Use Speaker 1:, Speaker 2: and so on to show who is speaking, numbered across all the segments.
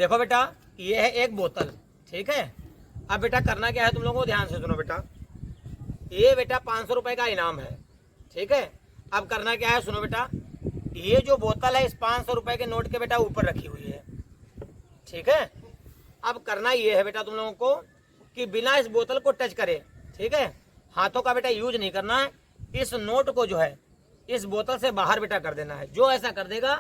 Speaker 1: देखो बेटा, ये है एक बोतल, ठीक है। अब बेटा करना क्या है तुम लोगों को, ध्यान से सुनो बेटा। ये बेटा 500 रुपए का इनाम है, ठीक है। अब करना क्या है, सुनो बेटा। ये जो बोतल है इस 500 रुपए के नोट के बेटा ऊपर रखी हुई है, ठीक है। अब करना ये है बेटा तुम लोगों को कि बिना इस बोतल को टच करे, ठीक है, हाथों का बेटा यूज नहीं करना है। इस नोट को जो है इस बोतल से बाहर बेटा कर देना है। जो ऐसा कर देगा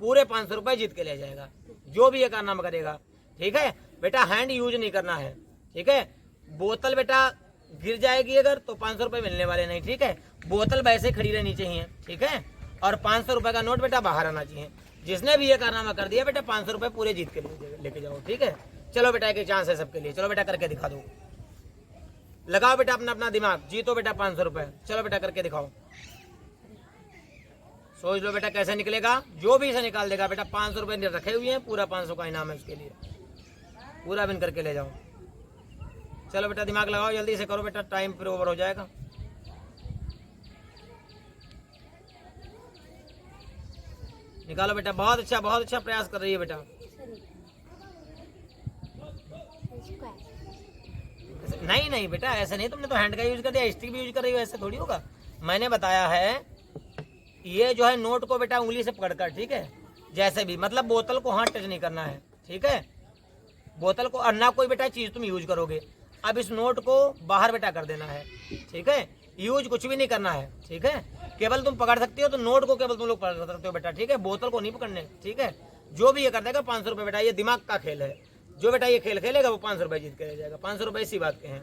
Speaker 1: पूरे 500 रुपए जीत के ले जाएगा, जो भी ये कारनामा करेगा, ठीक है। बेटा हैंड यूज नहीं करना है, ठीक है। बोतल बेटा गिर जाएगी अगर तो 500 रुपए मिलने वाले नहीं, ठीक है। बोतल वैसे खड़ी रहनी चाहिए, ठीक है। और 500 रुपए का नोट बेटा बाहर आना चाहिए। जिसने भी ये कारनामा कर दिया बेटा 500 रुपए पूरे जीत के लेके जाओ, ठीक है। चलो बेटा एक चांस है सबके लिए, चलो बेटा करके दिखा दो। लगाओ बेटा अपना अपना दिमाग, जीतो बेटा 500 रुपए। चलो बेटा करके दिखाओ, सोच लो बेटा कैसे निकलेगा। जो भी इसे निकाल देगा बेटा 500 रुपए रखे हुए हैं, पूरा 500 का इनाम है उसके लिए, पूरा विन करके ले जाओ। चलो बेटा दिमाग लगाओ, जल्दी से करो बेटा, टाइम फिर ओवर हो जाएगा। निकालो बेटा, बहुत अच्छा प्रयास कर रही है बेटा। नहीं नहीं बेटा ऐसे नहीं, तुमने तो हैंड का यूज कर दिया, स्टिक भी यूज कर रही हो, ऐसे थोड़ी होगा। मैंने बताया है ये जो है नोट को बेटा उंगली से पकड़कर, ठीक है, जैसे भी, मतलब बोतल को हाथ टच नहीं करना है, ठीक है। बोतल को और ना कोई बेटा चीज तुम यूज करोगे। अब इस नोट को बाहर बेटा कर देना है, ठीक है। यूज कुछ भी नहीं करना है, ठीक है। केवल तुम पकड़ सकती हो तो नोट को केवल तुम लोग पकड़ सकते हो बेटा, ठीक है। बोतल को नहीं पकड़ने, ठीक है। जो भी ये कर देगा 500 रुपए बेटा, ये दिमाग का खेल है। जो बेटा ये खेल खेलेगा वो 500 रुपए जीत के ले जाएगा। 500 रुपए इसी बात के हैं,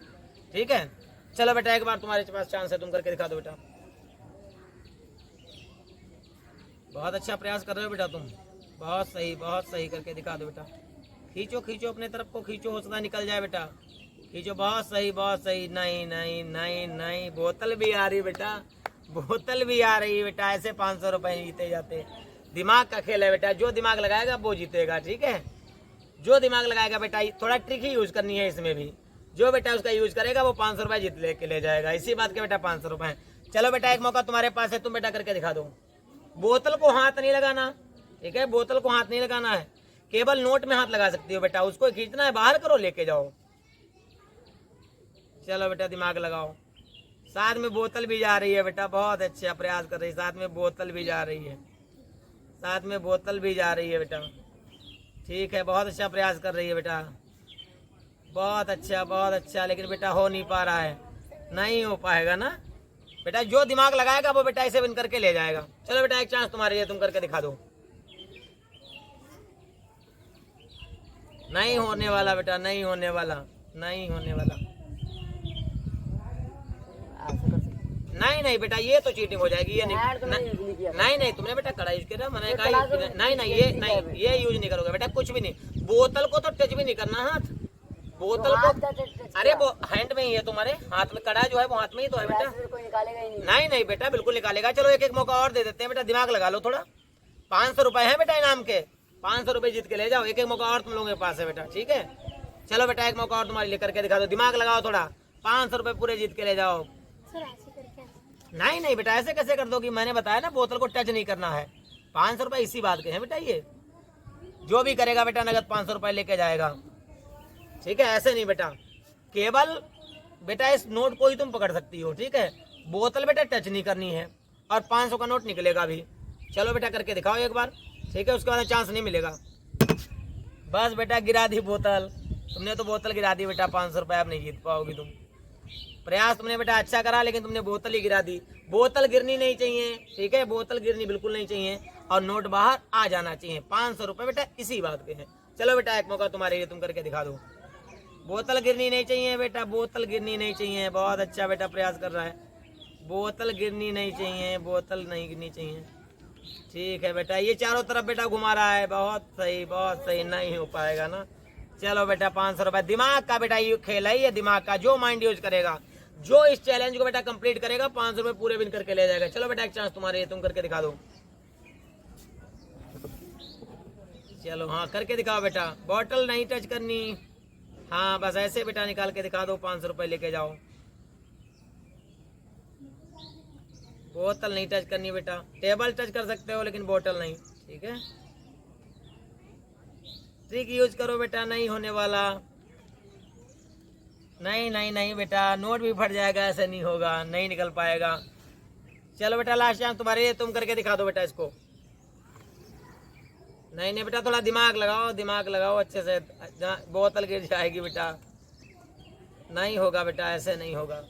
Speaker 1: ठीक है। चलो बेटा एक बार तुम्हारे पास चांस है, तुम करके दिखा दो बेटा। बहुत अच्छा प्रयास कर रहे हो बेटा तुम, बहुत सही करके दिखा दो बेटा। खींचो खींचो अपने तरफ को खींचो, हो सकता निकल जाए बेटा, खींचो। बहुत सही। नहीं नहीं नहीं नहीं, बोतल भी आ रही बेटा, बोतल भी आ रही है बेटा। ऐसे 500 रुपए जीते जाते। दिमाग का खेल है बेटा, जो दिमाग लगाएगा वो जीतेगा, ठीक है। जो दिमाग लगाएगा बेटा, थोड़ा ट्रिक ही यूज करनी है इसमें भी। जो बेटा उसका यूज करेगा वो 500 रुपए जीत लेके ले जाएगा, इसी बात के बेटा 500 रुपए। चलो बेटा एक मौका तुम्हारे पास है, तुम बेटा करके दिखा दो। बोतल को हाथ नहीं लगाना, ठीक है, बोतल को हाथ नहीं लगाना है, केवल नोट में हाथ लगा सकती हो बेटा। उसको खींचना है, बाहर करो, लेके जाओ। चलो बेटा दिमाग लगाओ। साथ में बोतल भी जा रही है बेटा, बहुत अच्छा प्रयास कर रही है। साथ में बोतल भी जा रही है, साथ में बोतल भी जा रही है बेटा, ठीक है। बहुत अच्छा प्रयास कर रही है बेटा, बहुत अच्छा। लेकिन बेटा हो नहीं पा रहा है, नहीं हो पाएगा ना बेटा। जो दिमाग लगाएगा वो बेटा इसे विन करके ले जाएगा। चलो बेटा एक चांस तुम्हारे लिए, तुम करके दिखा दो। नहीं होने वाला बेटा, नहीं होने वाला। नहीं बेटा ये तो चीटिंग हो जाएगी, ये नहीं तुमने बेटा कड़ा यूज किया, मैंने कहा नहीं ये यूज नहीं करोगे बेटा, कुछ भी नहीं। बोतल को तो टच भी नहीं करना हाथ, बोतल को, अरे वो हैंड में ही है तुम्हारे हाथ में, कड़ा जो है वो हाथ में ही तो है बेटा। नहीं बेटा बिल्कुल निकालेगा। चलो एक मौका और दे देते हैं बेटा, दिमाग लगा लो थोड़ा। 500 रुपए है बेटा इनाम के, 500 रुपए जीत के ले जाओ। एक मौका और तुम लोगों के पास है बेटा, ठीक है। चलो बेटा एक मौका और तुम्हारे लिए करके दिखा दो, दिमाग लगाओ थोड़ा। 500 रुपए पूरे जीत के ले जाओ। नहीं बेटा ऐसे कैसे कर दोगी, मैंने बताया ना बोतल को टच नहीं करना है। 500 रुपए इसी बात के हैं बेटा, ये जो भी करेगा बेटा नगद 500 रुपए लेके जाएगा, ठीक है। ऐसे नहीं बेटा, केवल बेटा इस नोट को ही तुम पकड़ सकती हो, ठीक है। बोतल बेटा टच नहीं करनी है और 500 का नोट निकलेगा भी। चलो बेटा करके दिखाओ एक बार, ठीक है। उसके बाद चांस नहीं मिलेगा। बस बेटा गिरा दी बोतल, तुमने तो बोतल गिरा दी बेटा। 500 रुपए अब नहीं जीत पाओगी तुम। प्रयास तुमने बेटा अच्छा करा, लेकिन तुमने बोतल ही गिरा दी। बोतल गिरनी नहीं चाहिए, ठीक है, बोतल गिरनी बिल्कुल नहीं चाहिए और नोट बाहर आ जाना चाहिए। 500 रुपए बेटा इसी बात के हैं। चलो बेटा एक मौका तुम्हारे लिए, तुम करके दिखा दो। बोतल गिरनी नहीं चाहिए बेटा, बोतल गिरनी नहीं चाहिए। बहुत अच्छा बेटा प्रयास कर रहा है, बोतल गिरनी नहीं चाहिए, बोतल नहीं गिरनी चाहिए, ठीक है बेटा। ये चारों तरफ बेटा घुमा रहा है, बहुत सही। नहीं हो पाएगा ना। चलो बेटा 500 रुपए, दिमाग का बेटा ये खेल है, ये दिमाग का। जो माइंड यूज करेगा, जो इस चैलेंज को बेटा कंप्लीट करेगा 500 रुपए पूरे विन करके ले जाएगा। चलो बेटा एक चांस तुम्हारे, तुम करके दिखा दो। चलो हाँ करके दिखाओ बेटा, बॉटल नहीं टच करनी, हाँ बस ऐसे बेटा निकाल के दिखा दो। 500 रुपए लेके जाओ। बोतल नहीं टच करनी बेटा, टेबल टच कर सकते हो लेकिन बोतल नहीं, ठीक है। ट्रिक यूज करो बेटा, नहीं होने वाला। नहीं नहीं नहीं बेटा, नोट भी फट जाएगा, ऐसे नहीं होगा, नहीं निकल पाएगा। चलो बेटा लास्ट टाइम तुम्हारे, तुम करके दिखा दो बेटा इसको। नहीं नहीं बेटा, थोड़ा दिमाग लगाओ, दिमाग लगाओ अच्छे से, बोतल गिर जाएगी बेटा। नहीं होगा बेटा, ऐसे नहीं होगा।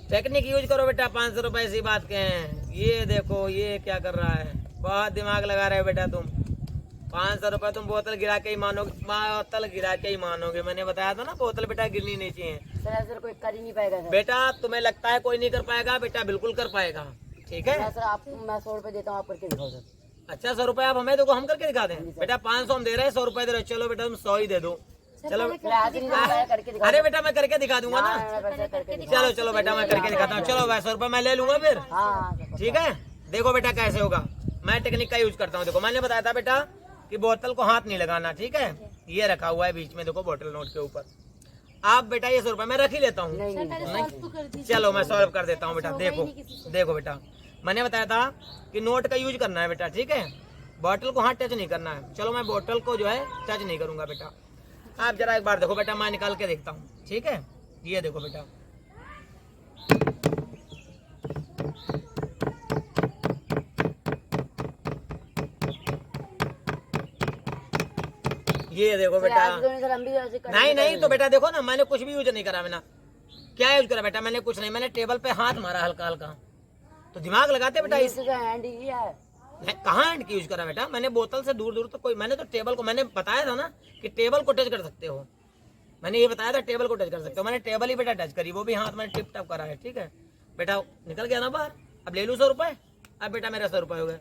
Speaker 1: टेक्निक यूज करो बेटा, 500 रुपए ऐसी बात के हैं। ये देखो ये क्या कर रहा है, बहुत दिमाग लगा रहे हो बेटा तुम। 500 रुपए तुम बोतल गिरा के ही मानोगे, बोतल गिरा के ही मानोगे। मैंने बताया था ना बोतल बेटा गिरनी नहीं चाहिए।
Speaker 2: सर कोई कर ही नहीं पाएगा सर।
Speaker 1: बेटा तुम्हें लगता है कोई नहीं कर पाएगा, बेटा बिल्कुल कर पाएगा, ठीक है।
Speaker 2: सर आप, मैं 100 रुपए देता हूँ, आप करके दिखाओ सर।
Speaker 1: अच्छा 100 रुपए आप हमें, देखो हम करके दिखा दें बेटा। 500 हम दे रहे हैं, 100 रुपए दे रहे हो। चलो बेटा तुम 100 ही दे दो। चलो अरे बेटा मैं करके दिखा दूंगा ना। चलो चलो बेटा मैं करके दिखाता हूँ। चलो 100 रुपए मैं ले लूंगा फिर, ठीक है। देखो बेटा कैसे होगा, मैं टेक्निक का यूज करता हूँ। देखो मैंने बताया था बेटा कि बोतल को हाथ नहीं लगाना, ठीक है। ये रखा हुआ है बीच में, देखो बोतल नोट के ऊपर। आप बेटा ये 100 रुपए मैं रख ही लेता हूँ। चलो मैं सॉल्व कर देता हूँ बेटा। देखो देखो बेटा, मैंने बताया था कि नोट का यूज करना है बेटा, ठीक है। बोतल को हाथ टच नहीं करना है। चलो मैं बोतल को जो है टच नहीं करूंगा बेटा। आप जरा एक बार देखो बेटा, मैं निकाल के देखता हूँ, ठीक है। ये देखो बेटा, ये देखो बेटा। नहीं नहीं तो बेटा देखो ना, मैंने कुछ भी यूज नहीं करा। मैंने क्या यूज करा बेटा, मैंने कुछ नहीं, मैंने टेबल पे हाथ मारा हल्का हल्का। तो दिमाग लगाते बेटा, इस
Speaker 2: हैंड ही है।
Speaker 1: कहाँ हैंड की यूज करा बेटा, मैंने बोतल से दूर दूर तक कोई, मैंने तो टेबल को, मैंने बताया था ना कि टेबल को टच कर सकते हो। मैंने ये बताया था टेबल को टच कर सकते हो। मैंने टेबल ही बेटा टच करी, वो भी हाथ मैंने टिप टप करा है, ठीक है बेटा। निकल गया ना बाहर। अब ले लूं 100 रुपए। अब बेटा मेरे 100 रुपए हो गए।